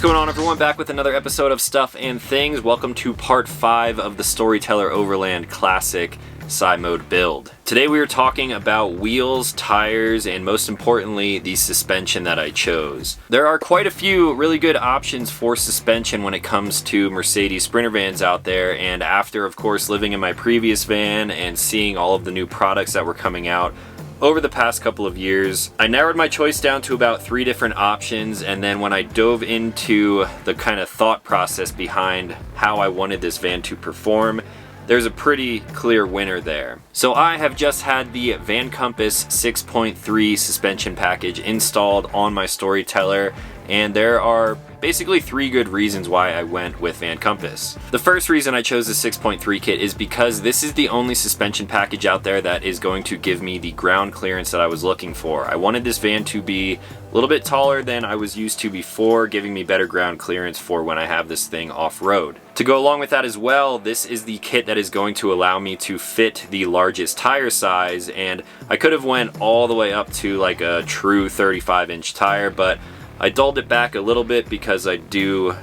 going on, everyone? Back with another episode of Stuff and Things. Welcome to part 5 of the Storyteller Overland Classic SEImode build. Today we are talking about wheels, tires, and most importantly, the suspension that I chose. There are quite a few really good options for suspension when it comes to Mercedes Sprinter vans out there, and after, of course, living in my previous van and seeing all of the new products that were coming out over the past couple of years, I narrowed my choice down to about 3 different options, and then when I dove into the kind of thought process behind how I wanted this van to perform, there's a pretty clear winner there. So I have just had the Vancompass 6.3 suspension package installed on my Storyteller, and there are basically 3 good reasons why I went with Vancompass. The first reason I chose the 6.3 kit is because this is the only suspension package out there that is going to give me the ground clearance that I was looking for. I wanted this van to be a little bit taller than I was used to before, giving me better ground clearance for when I have this thing off-road. To go along with that as well, this is the kit that is going to allow me to fit the largest tire size, and I could have went all the way up to like a true 35-inch tire, but I dulled it back a little bit because I do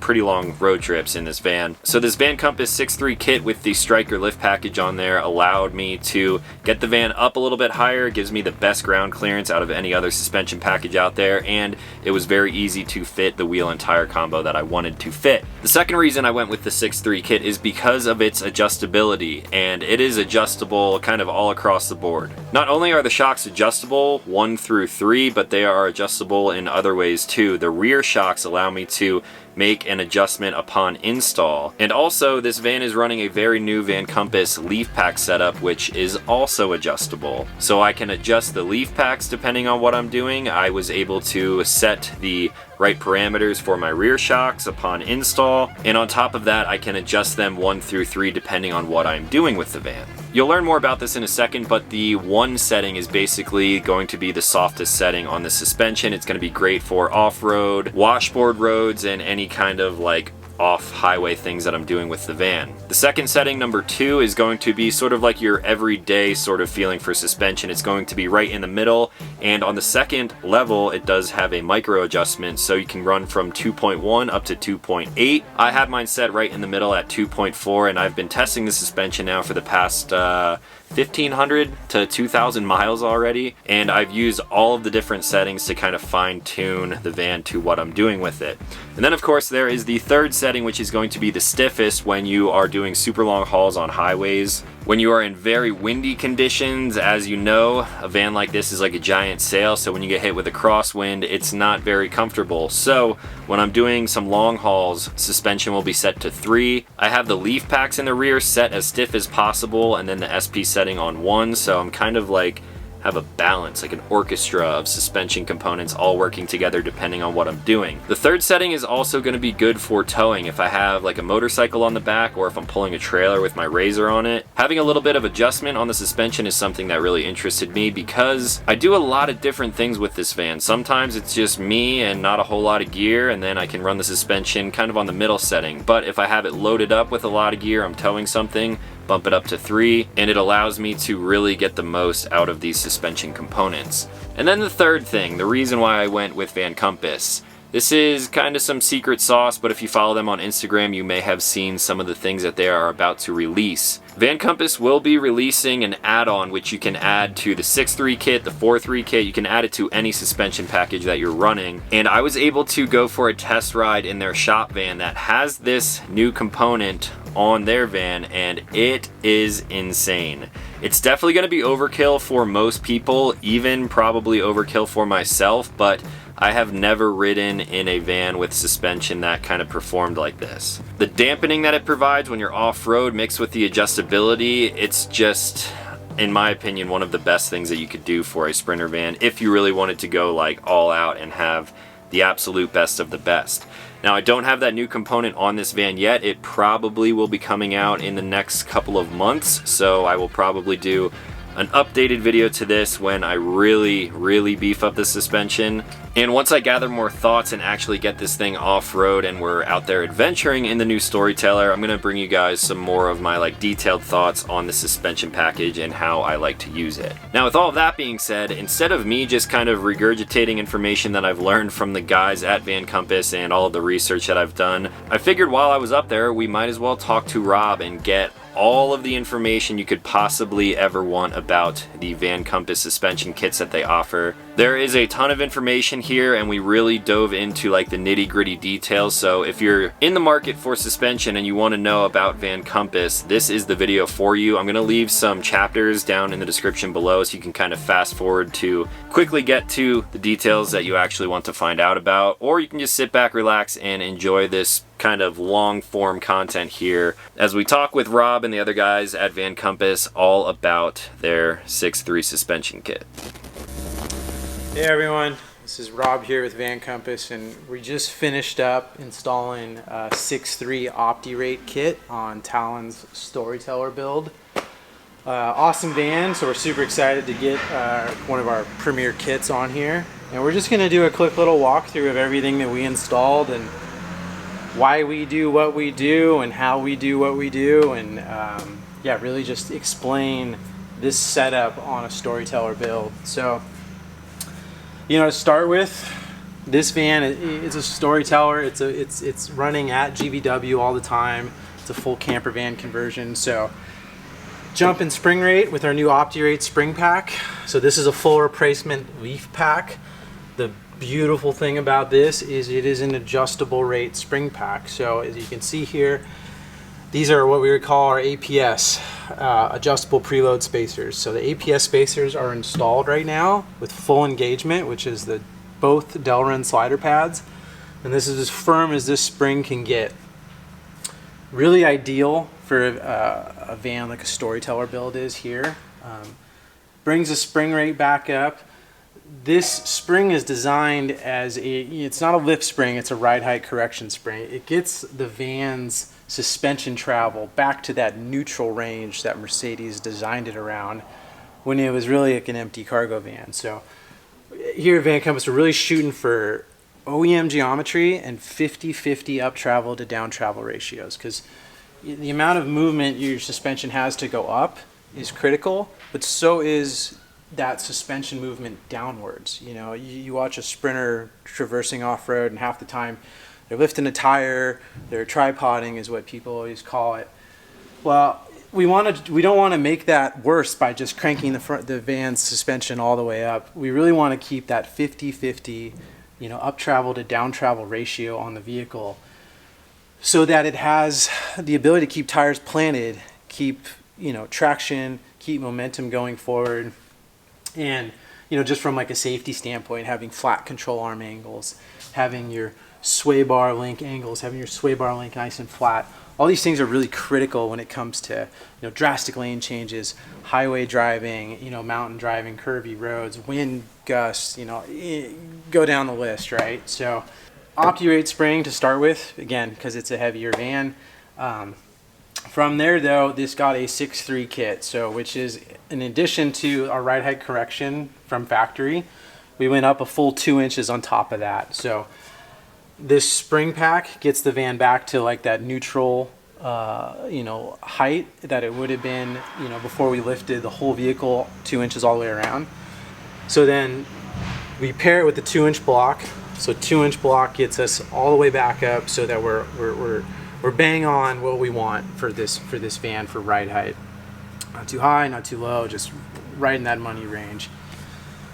pretty long road trips in this van. So this Vancompass 6.3 kit with the Striker lift package on there allowed me to get the van up a little bit higher, gives me the best ground clearance out of any other suspension package out there, and it was very easy to fit the wheel and tire combo that I wanted to fit. The second reason I went with the 6.3 kit is because of its adjustability, and it is adjustable kind of all across the board. Not only are the shocks adjustable 1 through 3, but they are adjustable in other ways too. The rear shocks allow me to make an adjustment upon install. And also, this van is running a very new Vancompass leaf pack setup, which is also adjustable. So I can adjust the leaf packs depending on what I'm doing. I was able to set the right parameters for my rear shocks upon install, and on top of that I can adjust them 1 through 3 depending on what I'm doing with the van. You'll learn more about this in a second, but the 1 setting is basically going to be the softest setting on the suspension. It's going to be great for off-road, washboard roads, and any kind of like off-highway things that I'm doing with the van. The second setting, number 2, is going to be sort of like your everyday sort of feeling for suspension. It's going to be right in the middle, and on the second level it does have a micro adjustment, so you can run from 2.1 up to 2.8. I have mine set right in the middle at 2.4, and I've been testing the suspension now for the past 1,500 to 2,000 miles already, and I've used all of the different settings to kind of fine-tune the van to what I'm doing with it. And then of course there is the third setting, which is going to be the stiffest when you are doing super long hauls on highways. When you are in very windy conditions, as you know, a van like this is like a giant sail, so when you get hit with a crosswind, it's not very comfortable. So when I'm doing some long hauls, suspension will be set to 3. I have the leaf packs in the rear set as stiff as possible, and then the SP setting on 1, so I'm kind of like have a balance, like an orchestra of suspension components all working together depending on what I'm doing. The third setting is also going to be good for towing. If I have like a motorcycle on the back, or if I'm pulling a trailer with my Razor on it, having a little bit of adjustment on the suspension is something that really interested me, because I do a lot of different things with this van. Sometimes it's just me and not a whole lot of gear, and then I can run the suspension kind of on the middle setting. But if I have it loaded up with a lot of gear, I'm towing something, bump it up to 3, and it allows me to really get the most out of these suspension components. And then the third thing, the reason why I went with Vancompass. This is kind of some secret sauce, but if you follow them on Instagram, you may have seen some of the things that they are about to release. Vancompass will be releasing an add-on which you can add to the 6.3 kit, the 4.3 kit. You can add it to any suspension package that you're running. And I was able to go for a test ride in their shop van that has this new component on their van, and it is insane. It's definitely going to be overkill for most people, even probably overkill for myself, but I have never ridden in a van with suspension that kind of performed like this. The dampening that it provides when you're off-road mixed with the adjustability, it's just, in my opinion, one of the best things that you could do for a Sprinter van if you really wanted to go like all out and have the absolute best of the best. Now, I don't have that new component on this van yet. It probably will be coming out in the next couple of months, so I will probably do an updated video to this when I really beef up the suspension. And once I gather more thoughts and actually get this thing off-road and we're out there adventuring in the new Storyteller, I'm gonna bring you guys some more of my detailed thoughts on the suspension package and how I like to use it. Now, with all of that being said, instead of me just kind of regurgitating information that I've learned from the guys at Vancompass and all of the research that I've done, I figured while I was up there, we might as well talk to Rob and get all of the information you could possibly ever want about the Vancompass suspension kits that they offer. There is a ton of information here, and we really dove into the nitty-gritty details. So if you're in the market for suspension and you want to know about Vancompass, this is the video for you. I'm going to leave some chapters down in the description below so you can kind of fast forward to quickly get to the details that you actually want to find out about, or you can just sit back, relax, and enjoy this kind of long form content here as we talk with Rob and the other guys at Vancompass all about their 6.3 suspension kit. Hey everyone, this is Rob here with Vancompass, and we just finished up installing a 6.3 OptiRate kit on Talon's Storyteller build. Awesome van, so we're super excited to get one of our premier kits on here. And we're just going to do a quick little walkthrough of everything that we installed and why we do what we do and how we do what we do, and yeah, really just explain this setup on a Storyteller build. So, to start with, this van is a Storyteller. It's running at GVW all the time. It's a full camper van conversion. So, jump in spring rate with our new OptiRate spring pack. So this is a full replacement leaf pack. The beautiful thing about this is it is an adjustable rate spring pack. So as you can see here, these are what we would call our APS, adjustable preload spacers. So the APS spacers are installed right now with full engagement, which is both Delrin slider pads. And this is as firm as this spring can get. Really ideal for a van like a Storyteller build is here. Brings the spring rate back up. This spring is designed as it's not a lift spring, it's a ride height correction spring. It gets the van's suspension travel back to that neutral range that Mercedes designed it around when it was really like an empty cargo van. So here at Vancompass, we're really shooting for OEM geometry and 50-50 up travel to down travel ratios, because the amount of movement your suspension has to go up is critical, but so is that suspension movement downwards. You watch a sprinter traversing off-road, and half the time they're lifting a tire, they're tripoding is what people always call it. Well, we don't want to make that worse by just cranking the van's suspension all the way up. We really want to keep that 50-50 up travel to down travel ratio on the vehicle, so that it has the ability to keep tires planted, keep traction, keep momentum going forward. And just from a safety standpoint, having flat control arm angles, having your sway bar link angles, having your sway bar link nice and flat, all these things are really critical when it comes to drastic lane changes, highway driving, mountain driving, curvy roads, wind gusts, go down the list, right? So OptiRate spring to start with, again, because it's a heavier van. From there, though, this got a 6.3 kit, which is in addition to our ride height correction from factory, we went up a full 2 inches on top of that. So this spring pack gets the van back to that neutral, height that it would have been, before we lifted the whole vehicle 2 inches all the way around. So then we pair it with the 2-inch block. So 2-inch block gets us all the way back up, so that we're bang on what we want for this van for ride height. Not too high, not too low, just right in that money range.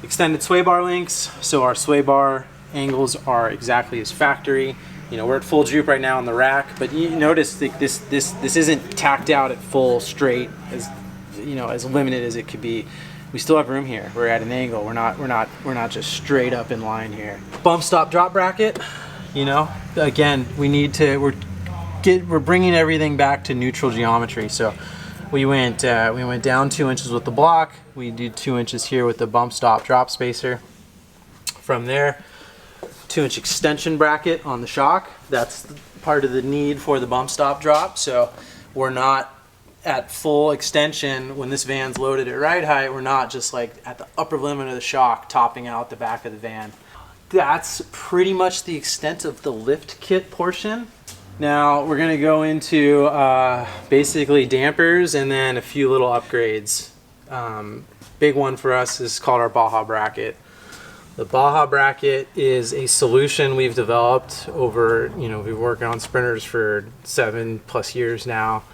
Extended sway bar links, so our sway bar angles are exactly as factory. We're at full droop right now on the rack, but you notice this isn't tacked out at full straight as limited as it could be. We still have room here. We're at an angle. We're not just straight up in line here. Bump stop drop bracket. Again, we're bringing everything back to neutral geometry. So we went down 2 inches with the block. We did 2 inches here with the bump stop drop spacer. From there, 2-inch extension bracket on the shock. That's part of the need for the bump stop drop. So we're not at full extension, when this van's loaded at ride height, we're not just like at the upper limit of the shock topping out the back of the van. That's pretty much the extent of the lift kit portion. Now we're gonna go into basically dampers and then a few little upgrades. Big one for us is called our Baja bracket. The Baja bracket is a solution we've developed over, we've been working on sprinters for 7+ years now.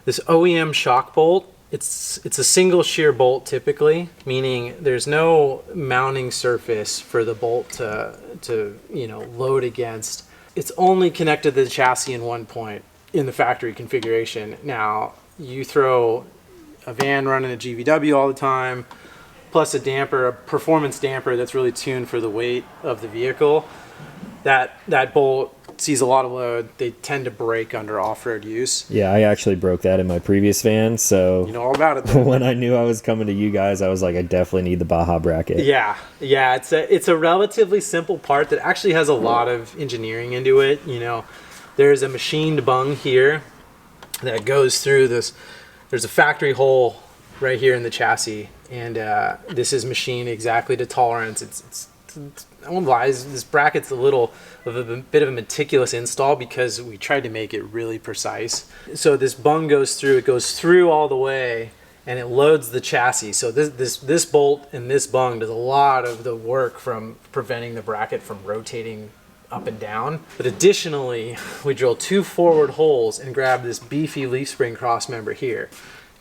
This OEM shock bolt, it's a single shear bolt typically, meaning there's no mounting surface for the bolt to load against. It's only connected to the chassis in one point in the factory configuration. Now, you throw a van running a GVW all the time, plus a damper, a performance damper that's really tuned for the weight of the vehicle, that bolt sees a lot of load. They tend to break under off-road use. Yeah, I actually broke that in my previous van, so... You know all about it, though. When I knew I was coming to you guys, I was like, I definitely need the Baja bracket. Yeah, it's a relatively simple part that actually has a lot of engineering into it. There's a machined bung here that goes through this. There's a factory hole right here in the chassis, and this is machined exactly to tolerance. I won't lie, this bracket's a little of a bit of a meticulous install because we tried to make it really precise. So this bung goes through all the way, and it loads the chassis. So this bolt and this bung does a lot of the work from preventing the bracket from rotating up and down. But additionally, we drill 2 forward holes and grab this beefy leaf spring cross member here.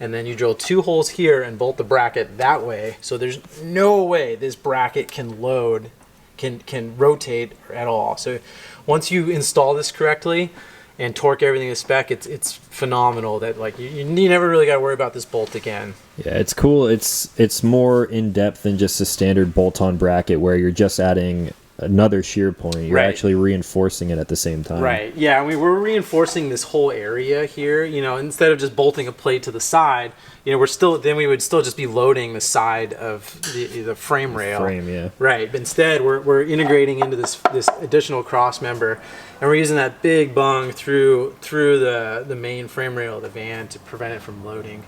And then you drill 2 holes here and bolt the bracket that way. So there's no way this bracket can load, can rotate at all. So once you install this correctly and torque everything to spec, it's phenomenal that like you never really got to worry about this bolt again. Yeah, it's cool. It's more in depth than just a standard bolt-on bracket where you're just adding another shear point. You're actually reinforcing it at the same time. Right. Yeah. We're reinforcing this whole area here. Instead of just bolting a plate to the side, we would still just be loading the side of the frame rail. Frame, yeah. Right. But instead, we're integrating into this additional cross member, and we're using that big bung through the main frame rail of the van to prevent it from loading.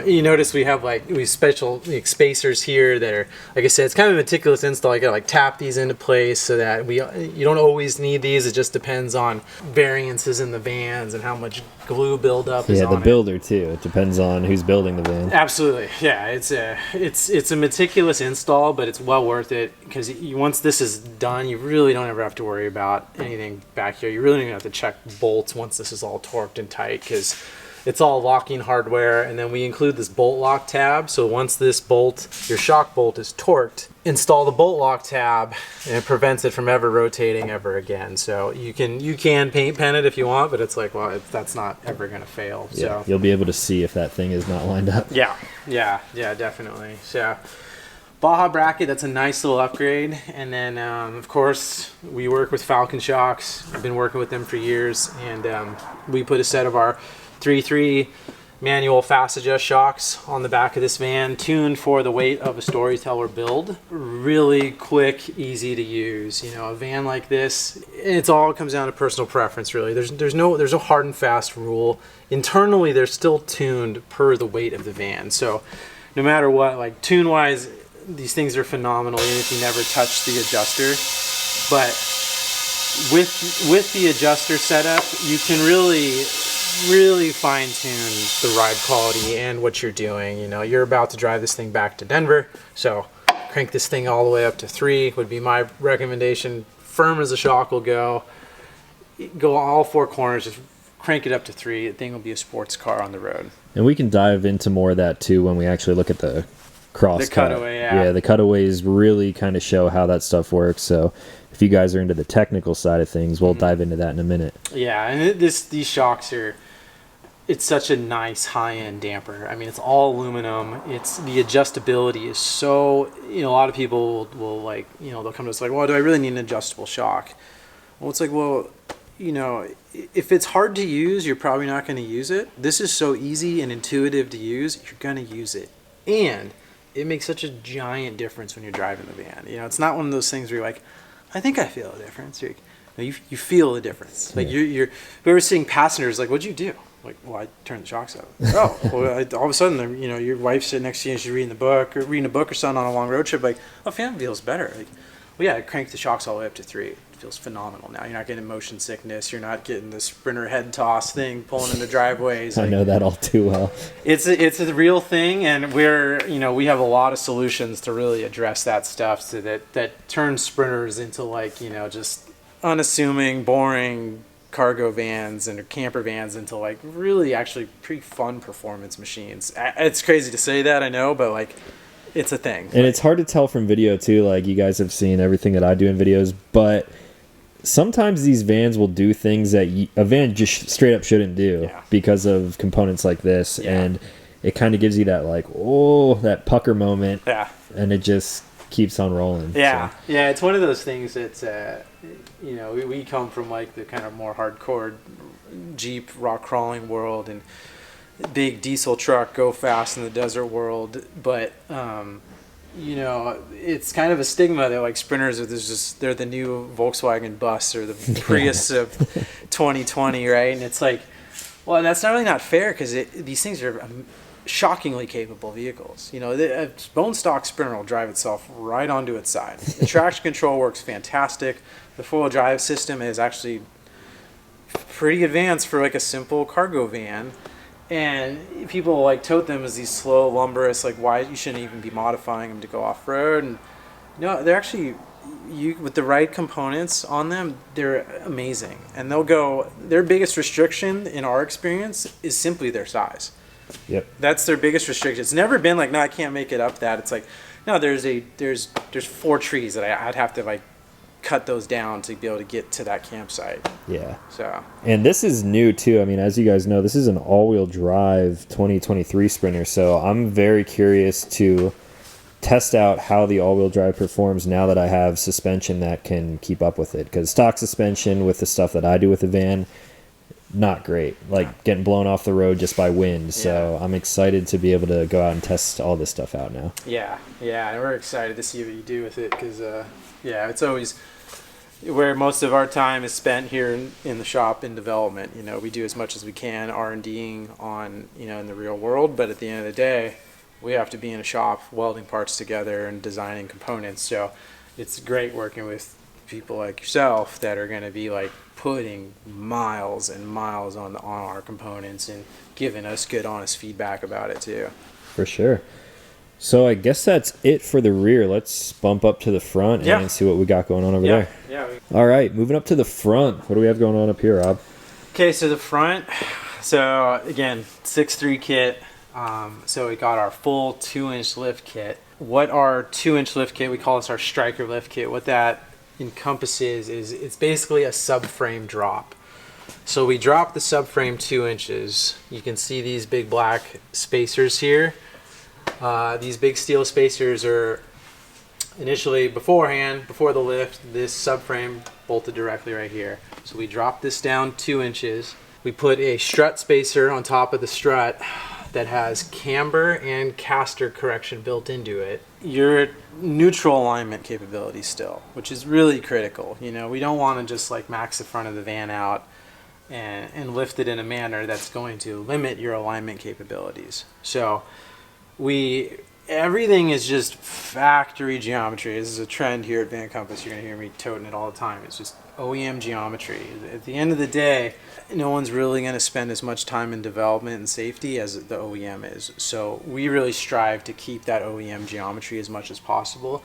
You notice we have special spacers here that are, like I said, it's kind of a meticulous install. You gotta tap these into place so that you don't always need these. It just depends on variances in the vans and how much glue buildup is on it. Yeah, the builder too. It depends on who's building the van. Absolutely, yeah. It's a meticulous install, but it's well worth it because once this is done, you really don't ever have to worry about anything back here. You really don't even have to check bolts once this is all torqued and tight because it's all locking hardware, and then we include this bolt lock tab. So once this bolt, your shock bolt, is torqued, install the bolt lock tab, and it prevents it from ever rotating ever again. So you can paint pen it if you want, but it's like, well, that's not ever going to fail. Yeah, so you'll be able to see if that thing is not lined up. Yeah, definitely. So Baja bracket, that's a nice little upgrade. And then, of course, we work with Falcon Shocks. I've been working with them for years, and we put a set of our 3.3 manual fast adjust shocks on the back of this van, tuned for the weight of a Storyteller build. Really quick, easy to use. A van like this, it comes down to personal preference, really. There's no hard and fast rule. Internally, they're still tuned per the weight of the van. So no matter what, tune-wise, these things are phenomenal, even if you never touch the adjuster. But with the adjuster setup, you can really fine-tune the ride quality and what you're doing. You're about to drive this thing back to Denver, so crank this thing all the way up to 3 would be my recommendation. Firm as a shock will go all 4 corners, just crank it up to 3. The thing will be a sports car on the road. And we can dive into more of that too when we actually look at the cross cut. Cutaway, yeah. Yeah, the cutaways really kind of show how that stuff works. So if you guys are into the technical side of things, we'll dive into that in a minute. Yeah, and these shocks it's such a nice high-end damper. I mean, it's all aluminum. The adjustability is so, a lot of people will they'll come to us like, well, do I really need an adjustable shock? Well, it's like, well, if it's hard to use, you're probably not going to use it. This is so easy and intuitive to use, you're going to use it. And it makes such a giant difference when you're driving the van. It's not one of those things where you're like, I think I feel a difference. You feel the difference. Like you're seeing passengers like, what'd you do? Like, well, I turned the shocks up. Oh, well, all of a sudden, you know, your wife's sitting next to you and she's reading a book or something on a long road trip. Like, oh, fan feels better. Like, well, yeah, I cranked the shocks all the way up to 3. It feels phenomenal now. You're not getting motion sickness. You're not getting the sprinter head toss thing pulling in the driveways. I know that all too well. It's a real thing, and we have a lot of solutions to really address that stuff, so that turns sprinters into, like, you know, just unassuming, boring cargo vans and camper vans into, like, really actually pretty fun performance machines. It's crazy to say that, I know, but, like, it's a thing. And it's hard to tell from video too. Like, you guys have seen everything that I do in videos, but sometimes these vans will do things that a van just straight up shouldn't do because of components like this. And it kind of gives you that, like, oh, that pucker moment. Yeah. And it just keeps on rolling. Yeah. So. Yeah. It's one of those things that's, you know, we come from, like, the kind of more hardcore Jeep rock crawling world and big diesel truck go fast in the desert world, but you know, it's kind of a stigma that, like, sprinters they're the new Volkswagen bus or the Prius of 2020, right? And it's like, well, that's not really not fair, because these things are shockingly capable vehicles. You know, a bone stock sprinter will drive itself right onto its side. The traction control works fantastic. The four-wheel drive system is actually pretty advanced for, like, a simple cargo van. And people, like, tote them as these slow, lumberous, like, why you shouldn't even be modifying them to go off-road. And no, they're actually, with the right components on them, they're amazing. And their biggest restriction in our experience is simply their size. Yep. That's their biggest restriction. It's never been like, no, I can't make it up that. It's like, no, there's 4 trees that I'd have to, like, cut those down to be able to get to that campsite. Yeah. So. And this is new too. I mean, as you guys know, this is an all-wheel drive 2023 Sprinter. So I'm very curious to test out how the all-wheel drive performs now that I have suspension that can keep up with it. Because stock suspension with the stuff that I do with the van, not great. Like, getting blown off the road just by wind. So I'm excited to be able to go out and test all this stuff out now. Yeah. And we're excited to see what you do with it, because it's always where most of our time is spent here in the shop in development. You know, we do as much as we can R&Ding on, you know, in the real world, but at the end of the day, we have to be in a shop welding parts together and designing components. So it's great working with people like yourself that are going to be, like, putting miles and miles on our components and giving us good, honest feedback about it too. For sure. So I guess that's it for the rear. Let's bump up to the front and see what we got going on over there. Yeah. All right, moving up to the front. What do we have going on up here, Rob? Okay, so the front. So again, 6.3 kit. So we got our full 2-inch lift kit. What our 2-inch lift kit, we call this our striker lift kit. What that encompasses is it's basically a subframe drop. So we drop the subframe 2 inches. You can see these big black spacers here. These big steel spacers are initially before the lift, this subframe bolted directly right here. So we drop this down 2 inches. We put a strut spacer on top of the strut that has camber and caster correction built into it. Your neutral alignment capability still, which is really critical. You know, we don't want to just, like, max the front of the van out and lift it in a manner that's going to limit your alignment capabilities. So everything is just factory geometry. This is a trend here at Vancompass. You're going to hear me toting it all the time. It's just OEM geometry. At the end of the day, no one's really going to spend as much time in development and safety as the OEM is. So we really strive to keep that OEM geometry as much as possible.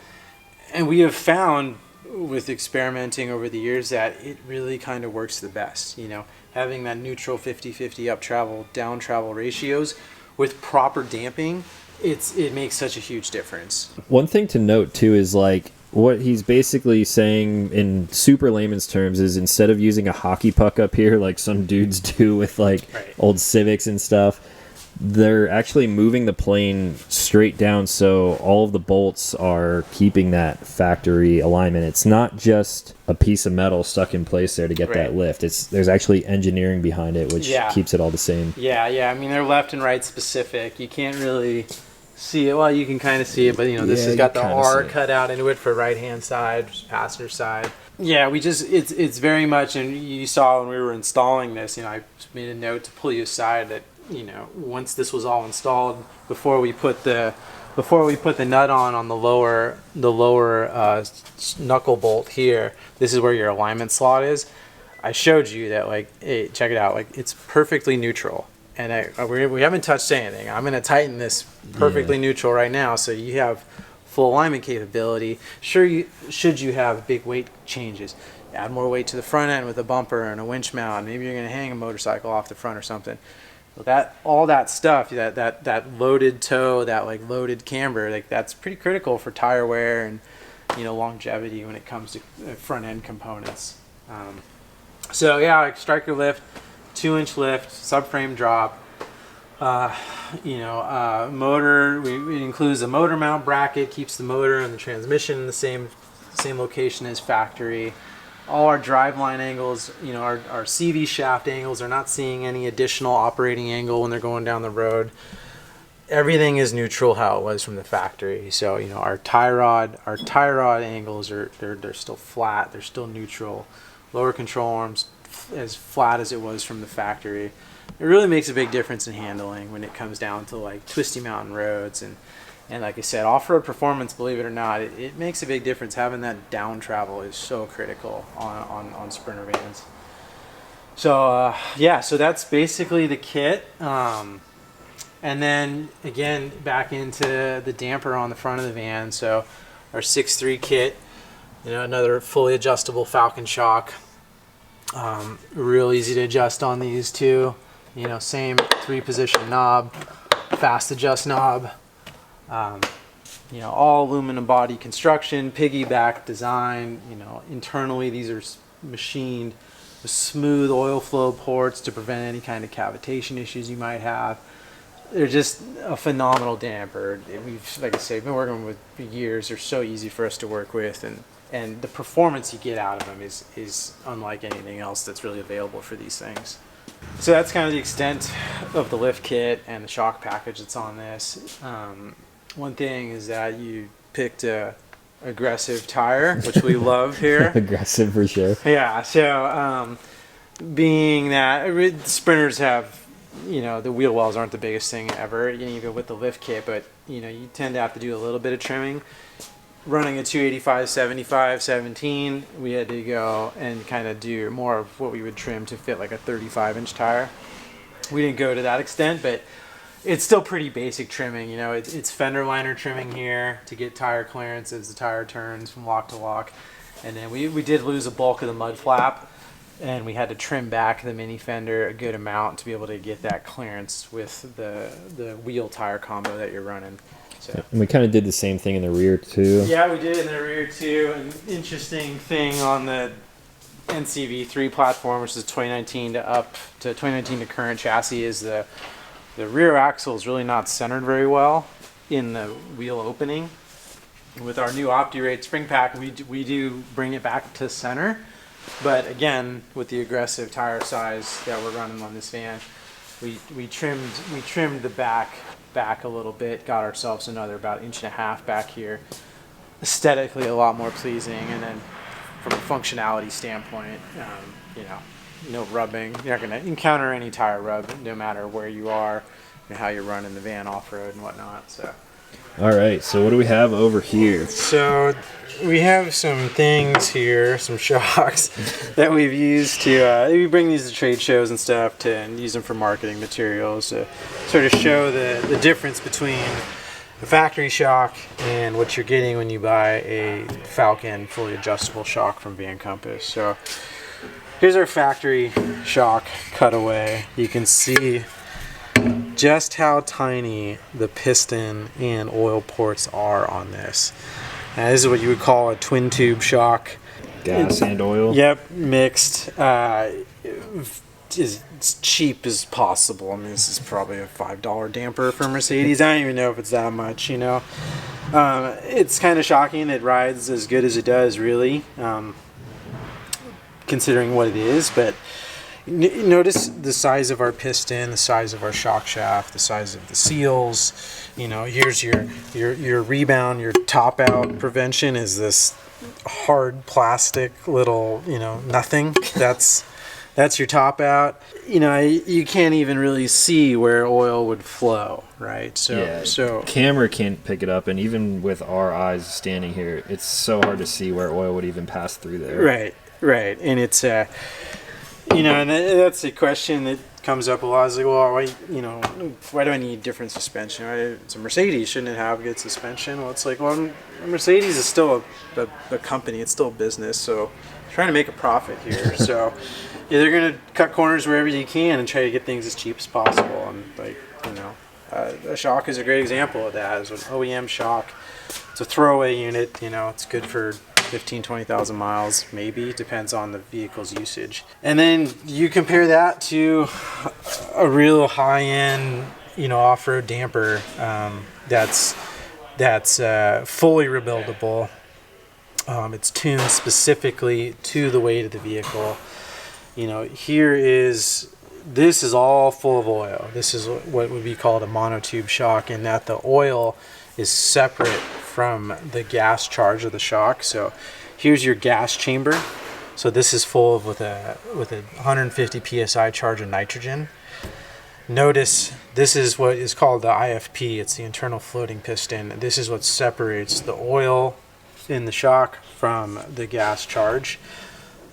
And we have found with experimenting over the years that it really kind of works the best. You know, having that neutral 50-50 up travel, down travel ratios with proper damping, it makes such a huge difference. One thing to note too is, like, what he's basically saying in super layman's terms is, instead of using a hockey puck up here like some dudes do with, like, old Civics and stuff, they're actually moving the plane straight down, so all of the bolts are keeping that factory alignment. It's not just a piece of metal stuck in place there to get that lift. There's actually engineering behind it, which keeps it all the same. Yeah. I mean, they're left and right specific. You can't really see it. Well, you can kind of see it, but, you know, this has got the R cut out into it for right-hand side, passenger side. Yeah, it's very much, and you saw when we were installing this, I made a note to pull you aside that, once this was all installed, before we put the nut on the lower knuckle bolt here, this is where your alignment slot is. I showed you that, like, hey, check it out, like, it's perfectly neutral, and we haven't touched anything. I'm going to tighten this perfectly neutral right now, so you have full alignment capability. Sure, should you have big weight changes, add more weight to the front end with a bumper and a winch mount. Maybe you're going to hang a motorcycle off the front or something. All that stuff, that loaded toe, that like loaded camber, like that's pretty critical for tire wear and longevity when it comes to front end components. So yeah, like striker lift, 2-inch lift, subframe drop. Motor, it includes a motor mount bracket, keeps the motor and the transmission in the same location as factory. All our driveline angles, our CV shaft angles are not seeing any additional operating angle when they're going down the road. Everything is neutral how it was from the factory. So our tie rod angles they're still flat, they're still neutral. Lower control arms as flat as it was from the factory. It really makes a big difference in handling when it comes down to like twisty mountain roads and like I said, off-road performance, believe it or not, it makes a big difference. Having that down travel is so critical on Sprinter vans. So so that's basically the kit. And then again, back into the damper on the front of the van. So our 6.3 kit, another fully adjustable Falcon shock. Real easy to adjust on these too. Same 3-position knob, fast adjust knob. All aluminum body construction, piggyback design. Internally these are machined with smooth oil flow ports to prevent any kind of cavitation issues you might have. They're just a phenomenal damper. We've, like I say, been working with for years. They're so easy for us to work with, and the performance you get out of them is unlike anything else that's really available for these things. So that's kind of the extent of the lift kit and the shock package that's on this. One thing is that you picked a aggressive tire, which we love here. Aggressive for sure. Yeah, so being that Sprinters have, the wheel wells aren't the biggest thing ever, even with the lift kit, but you tend to have to do a little bit of trimming. Running a 285/75/17, we had to go and kind of do more of what we would trim to fit like a 35-inch tire. We didn't go to that extent, but it's still pretty basic trimming. It's fender liner trimming here to get tire clearance as the tire turns from lock to lock. And then we did lose a bulk of the mud flap, and we had to trim back the mini fender a good amount to be able to get that clearance with the wheel tire combo that you're running. So. And we kind of did the same thing in the rear too. Yeah, we did in the rear too. An interesting thing on the NCV3 platform, which is 2019 to current chassis, is the rear axle is really not centered very well in the wheel opening. With our new OptiRate spring pack, we do bring it back to center, but again, with the aggressive tire size that we're running on this van, we trimmed the back a little bit, got ourselves another about 1.5 inches back here. Aesthetically a lot more pleasing, and then from a functionality standpoint, no rubbing. You're not going to encounter any tire rub no matter where you are and how you're running the van off-road and whatnot. So all right, so what do we have over here? So we have some things here, some shocks that we've used to, we bring these to trade shows and stuff and use them for marketing materials to sort of show the difference between the factory shock and what you're getting when you buy a Falcon fully adjustable shock from Vancompass. So here's our factory shock cutaway. You can see just how tiny the piston and oil ports are on this. Now, this is what you would call a twin tube shock. Gas and oil? Yep, mixed. As cheap as possible. I mean, this is probably a $5 damper for Mercedes. I don't even know if it's that much, It's kind of shocking it rides as good as it does, really, considering what it is, but notice the size of our piston, the size of our shock shaft, the size of the seals. Here's your rebound, your top out prevention is this hard plastic little, nothing. That's your top out. You can't even really see where oil would flow, right? So camera can't pick it up, and even with our eyes standing here, it's so hard to see where oil would even pass through there. Right, and it's and that's a question that comes up a lot. It's like, well, why do I need different suspension? Right? It's a Mercedes, shouldn't it have good suspension? Well, it's like, well, Mercedes is still a company, it's still a business, so trying to make a profit here. So they're going to cut corners wherever you can and try to get things as cheap as possible. And a shock is a great example of that. It's an OEM shock. It's a throwaway unit. It's good for 15, 20,000 miles, maybe. Depends on the vehicle's usage. And then you compare that to a real high-end, off-road damper that's fully rebuildable. It's tuned specifically to the weight of the vehicle. This is all full of oil. This is what would be called a monotube shock, in that the oil is separate from the gas charge of the shock. So here's your gas chamber. So this is full with a 150 psi charge of nitrogen. Notice this is what is called the IFP. It's the internal floating piston. This is what separates the oil in the shock from the gas charge.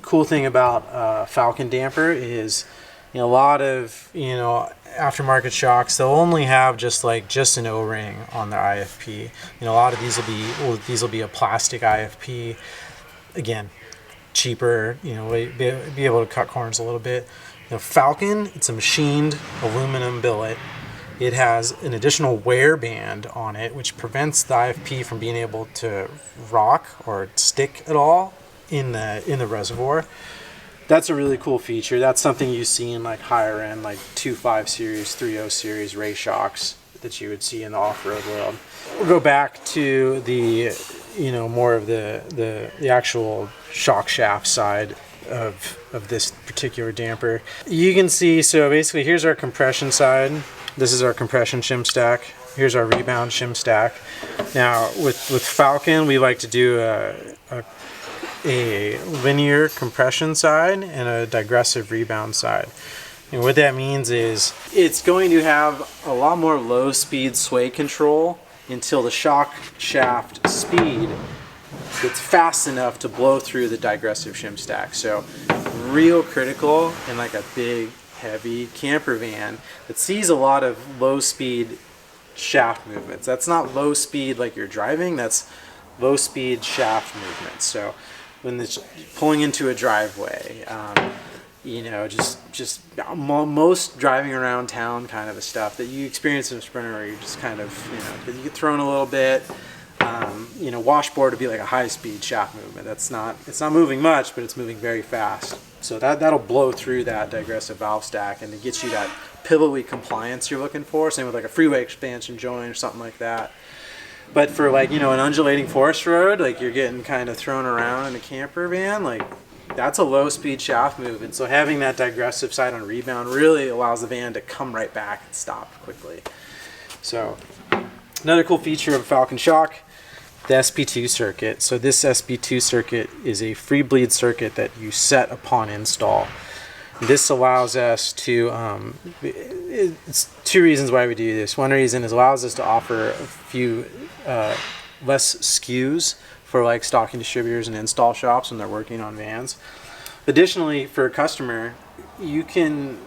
Cool thing about Falcon damper is, a lot of aftermarket shocks, they'll only have just an O-ring on their IFP. A lot of these will be a plastic IFP. Again, cheaper. Be able to cut corners a little bit. Falcon, it's a machined aluminum billet. It has an additional wear band on it, which prevents the IFP from being able to rock or stick at all in the reservoir. That's a really cool feature. That's something you see in higher end, 2.5 series, 3.0 series race shocks that you would see in the off-road world. We'll go back to the more of the actual shock shaft side of this particular damper. You can see, so basically here's our compression side. This is our compression shim stack. Here's our rebound shim stack. Now with Falcon, we like to do a linear compression side and a digressive rebound side. And what that means is it's going to have a lot more low speed sway control until the shock shaft speed gets fast enough to blow through the digressive shim stack. So real critical in a big heavy camper van that sees a lot of low speed shaft movements. That's not low speed like you're driving, that's low speed shaft movements. So when it's pulling into a driveway, just most driving around town kind of stuff that you experience in a Sprinter, where you're just kind of, you get thrown a little bit. Washboard would be like a high-speed shaft movement. It's not moving much, but it's moving very fast. So that'll blow through that digressive valve stack, and it gets you that pillowy compliance you're looking for. Same with a freeway expansion joint or something like that. But for an undulating forest road, you're getting kind of thrown around in a camper van, that's a low-speed shaft movement. So having that digressive side on rebound really allows the van to come right back and stop quickly. So another cool feature of Falcon shock, the SP2 circuit. So this SP2 circuit is a free bleed circuit that you set upon install. This allows us to, it's two reasons why we do this. One reason is it allows us to offer a few less SKUs for stocking distributors and install shops when they're working on vans. Additionally, for a customer, you can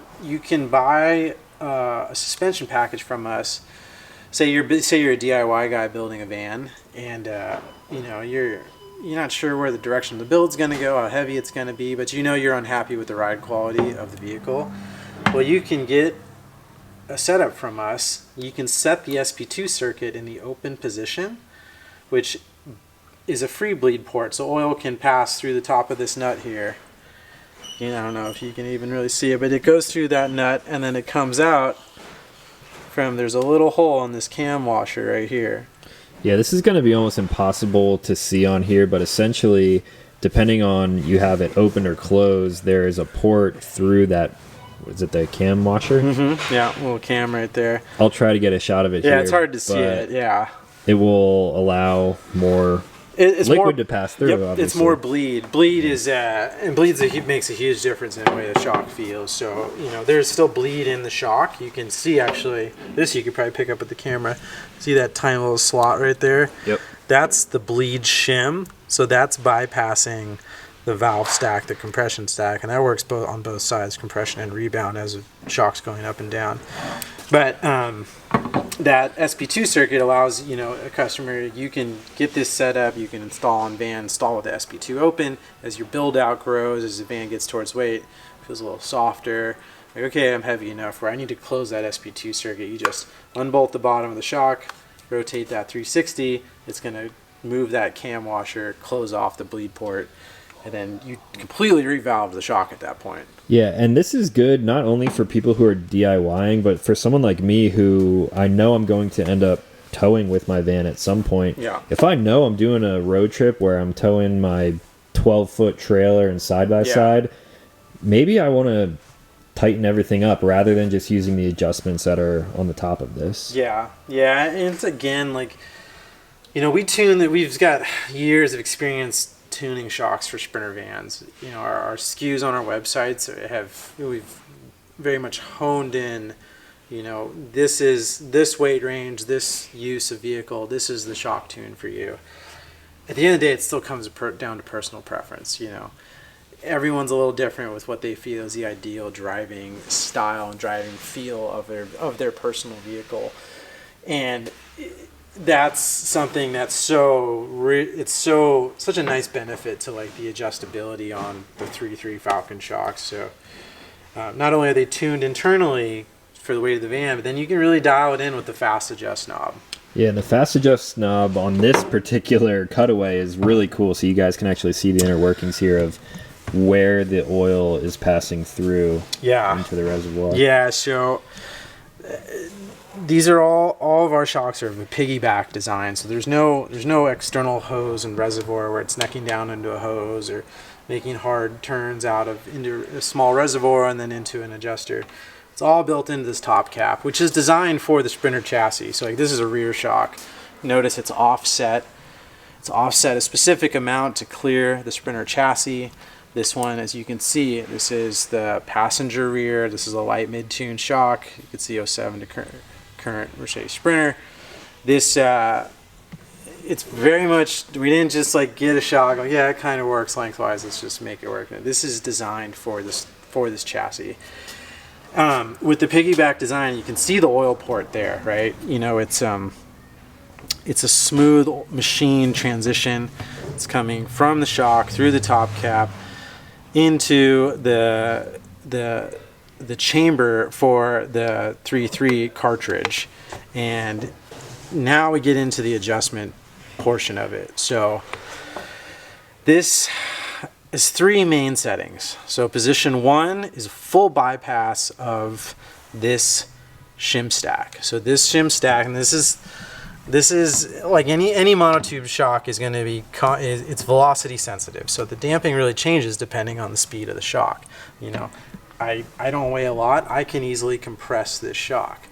buy a suspension package from us. Say you're a DIY guy building a van, and you're not sure where the direction of the build's going to go, how heavy it's going to be, but you're unhappy with the ride quality of the vehicle. Well, you can get a setup from us. You can set the SP2 circuit in the open position, which is a free bleed port, so oil can pass through the top of this nut here. I don't know if you can even really see it, but it goes through that nut, and then it comes out there's a little hole in this cam washer right here. Yeah, this is going to be almost impossible to see on here, but essentially, depending on you have it open or closed, there is a port through that. Is it the cam washer? Mm-hmm. Yeah, little cam right there. I'll try to get a shot of it here. Yeah, it's hard to see it, yeah. It will allow more It's liquid more, to pass through. Yep, Obviously. it's more bleed. Bleed is and bleeds makes a huge difference in the way the shock feels. So there's still bleed in the shock. You can see actually this. You could probably pick up with the camera. See that tiny little slot right there? Yep. That's the bleed shim. So that's bypassing the valve stack, the compression stack, and that works both on both sides, compression and rebound, as the shock's going up and down. But that SP2 circuit allows a customer, you can get this set up, you can install on van, install with the SP2 open. As your build out grows, as the van gets towards weight, it feels a little softer. Like, okay, I'm heavy enough where I need to close that SP2 circuit. You just unbolt the bottom of the shock, rotate that 360. It's going to move that cam washer, close off the bleed port, and then you completely revalve the shock at that point. Yeah, and this is good not only for people who are DIYing, but for someone like me who I know I'm going to end up towing with my van at some point. Yeah. If I know I'm doing a road trip where I'm towing my 12-foot trailer and side-by-side, maybe I want to tighten everything up rather than just using the adjustments that are on the top of this. Yeah, and it's again like, we tune that. We've got years of experience tuning shocks for Sprinter vans. Our SKUs on our websites we've very much honed in. This is this weight range, this use of vehicle. This is the shock tune for you. At the end of the day, it still comes down to personal preference. Everyone's a little different with what they feel is the ideal driving style and driving feel of their personal vehicle, and that's something that's such a nice benefit to like the adjustability on the 3.3 Falcon shocks. So not only are they tuned internally for the weight of the van, but then you can really dial it in with the fast adjust knob. Yeah, and the fast adjust knob on this particular cutaway is really cool. So you guys can actually see the inner workings here of where the oil is passing through into the reservoir. Yeah, so these are all of our shocks are of a piggyback design. So there's no external hose and reservoir where it's necking down into a hose or making hard turns into a small reservoir and then into an adjuster. It's all built into this top cap, which is designed for the Sprinter chassis. So like this is a rear shock. Notice it's offset. It's offset a specific amount to clear the Sprinter chassis. This one, as you can see, this is the passenger rear. This is a light mid-tune shock. You can see 07 to current Mercedes Sprinter. This, it's very much, we didn't just like get a shock, like, yeah, it kind of works lengthwise, let's just make it work. This is designed for this chassis. With the piggyback design, you can see the oil port there, right? It's a smooth machine transition. It's coming from the shock through the top cap into the chamber for the 3.3 cartridge, and now we get into the adjustment portion of it. So this is 3 main settings. So position 1 is a full bypass of this shim stack. So this shim stack, and this is like any monotube shock is going to be, it's velocity sensitive. So the damping really changes depending on the speed of the shock. I don't weigh a lot. I can easily compress this shock.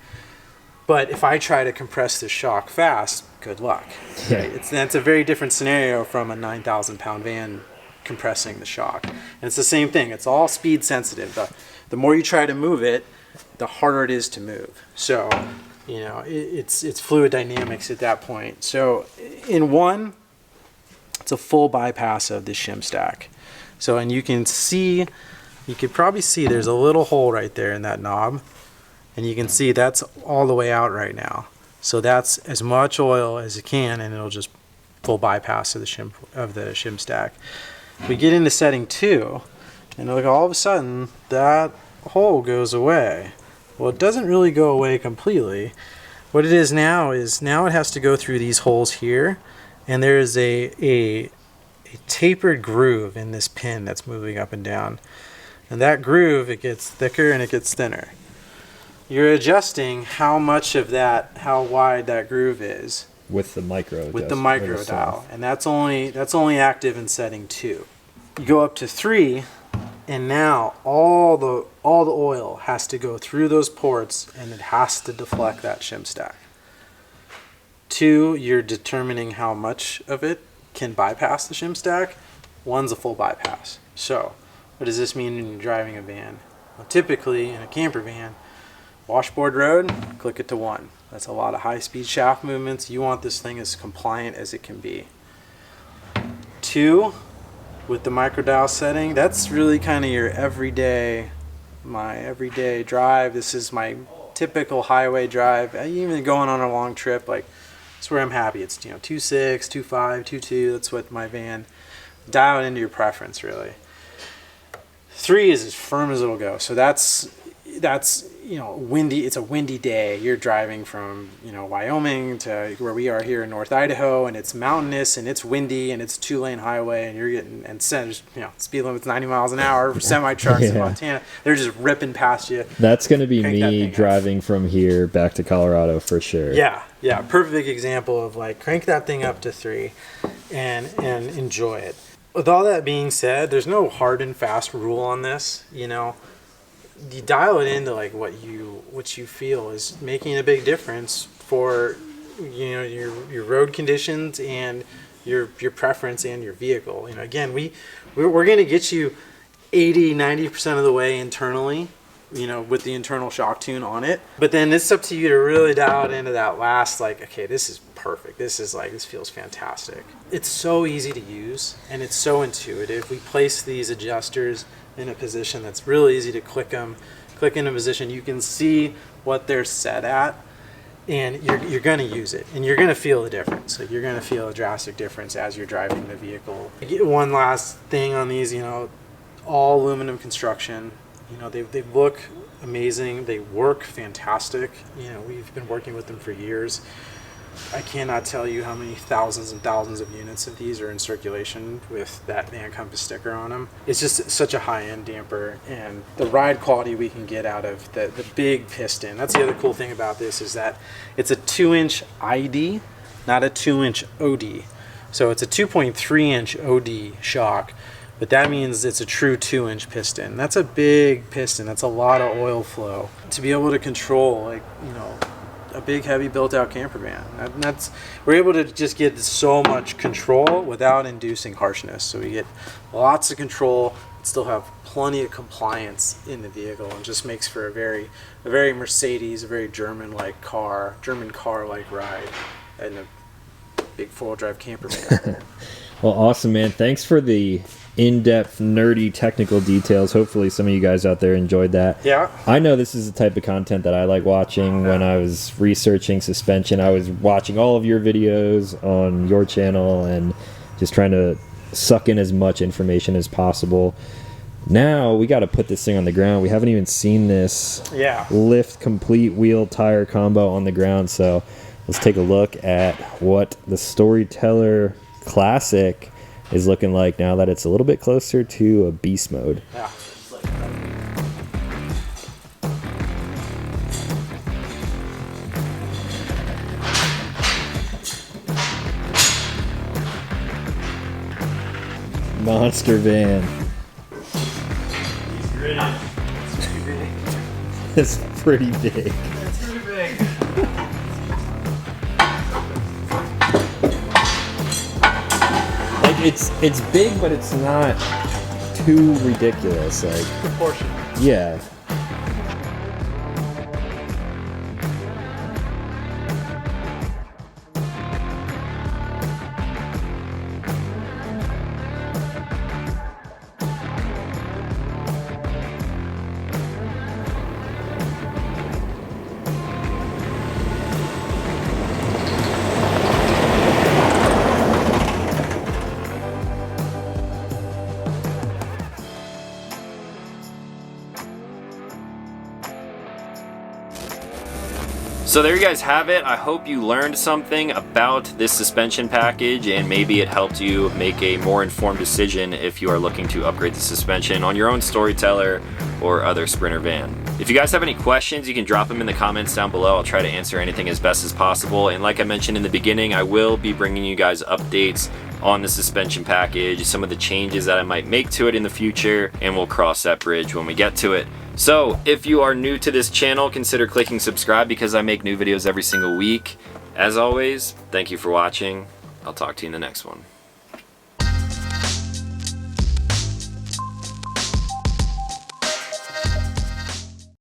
But if I try to compress this shock fast, good luck. Yeah. That's a very different scenario from a 9,000 pound van compressing the shock. And it's the same thing. It's all speed sensitive. The more you try to move it, the harder it is to move. So it's fluid dynamics at that point. So in one, it's a full bypass of the shim stack. So, and you could probably see there's a little hole right there in that knob, and you can see that's all the way out right now. So that's as much oil as it can, and it'll just full bypass of the shim stack. We get into setting 2, and look, all of a sudden that hole goes away. Well, it doesn't really go away completely. What it is now it has to go through these holes here, and there is a tapered groove in this pin that's moving up and down. And that groove, it gets thicker and it gets thinner. You're adjusting how wide that groove is with the micro dial, and that's only active in setting 2. You go up to 3, and now all the oil has to go through those ports, and it has to deflect that shim stack. 2, you're determining how much of it can bypass the shim stack, one's a full bypass. So what does this mean when you're driving a van? Well, typically in a camper van, washboard road, click it to 1. That's a lot of high-speed shaft movements. You want this thing as compliant as it can be. 2, with the microdial setting, that's really kind of your everyday, my everyday drive. This is my typical highway drive. Even going on a long trip, like, that's where I'm happy. It's 2.6, 2.5, 2.2. That's what my van. Dial it into your preference, really. 3 is as firm as it'll go. So that's windy. It's a windy day. You're driving from Wyoming to where we are here in North Idaho, and it's mountainous and it's windy and it's 2-lane highway, and you're getting speed limit's 90 miles an hour for semi trucks in Montana. They're just ripping past you. That's gonna be me driving from here back to Colorado for sure. Yeah. Perfect example of like crank that thing up to 3 and enjoy it. With all that being said, there's no hard and fast rule on this. You dial it into like what you feel is making a big difference for your road conditions and your preference and your vehicle. Again, we're going to get you 80-90% of the way internally, with the internal shock tune on it, but then it's up to you to really dial it into that last, like, okay, this is perfect, this feels fantastic. It's so easy to use and it's so intuitive. We place these adjusters in a position that's really easy to click in a position. You can see what they're set at, and you're going to use it, and you're going to feel the difference. Like, you're going to feel a drastic difference as you're driving the vehicle. One last thing on these, all aluminum construction. They look amazing. They work fantastic. We've been working with them for years. I cannot tell you how many thousands and thousands of units of these are in circulation with that Vancompass sticker on them. It's just such a high-end damper, and the ride quality we can get out of the big piston. That's the other cool thing about this, is that it's a 2-inch ID, not a 2-inch OD. So it's a 2.3-inch OD shock, but that means it's a true 2-inch piston. That's a big piston. That's a lot of oil flow to be able to control, a big, heavy, built-out camper van. We're able to just get so much control without inducing harshness. So we get lots of control, but still have plenty of compliance in the vehicle, and just makes for a very Mercedes, a very German car-like ride in a big 4-wheel drive camper van. Well, awesome, man. Thanks for the in-depth, nerdy, technical details. Hopefully some of you guys out there enjoyed that. Yeah. I know this is the type of content that I like watching. When I was researching suspension, I was watching all of your videos on your channel and just trying to suck in as much information as possible. Now we got to put this thing on the ground. We haven't even seen this lift complete wheel tire combo on the ground, so let's take a look at what the Storyteller Classic is looking like now that it's a little bit closer to a beast mode. Yeah. Monster van. He's gritty. It's too big. It's pretty big. It's pretty big. It's big, but it's not too ridiculous. Like, Proportion. yeah. So there you guys have it. I hope you learned something about this suspension package, and maybe it helped you make a more informed decision if you are looking to upgrade the suspension on your own Storyteller or other Sprinter van. If you guys have any questions, you can drop them in the comments down below. I'll try to answer anything as best as possible. And like I mentioned in the beginning, I will be bringing you guys updates on the suspension package, some of the changes that I might make to it in the future, and we'll cross that bridge when we get to it. So if you are new to this channel, consider clicking subscribe because I make new videos every single week. As always, thank you for watching. I'll talk to you in the next one.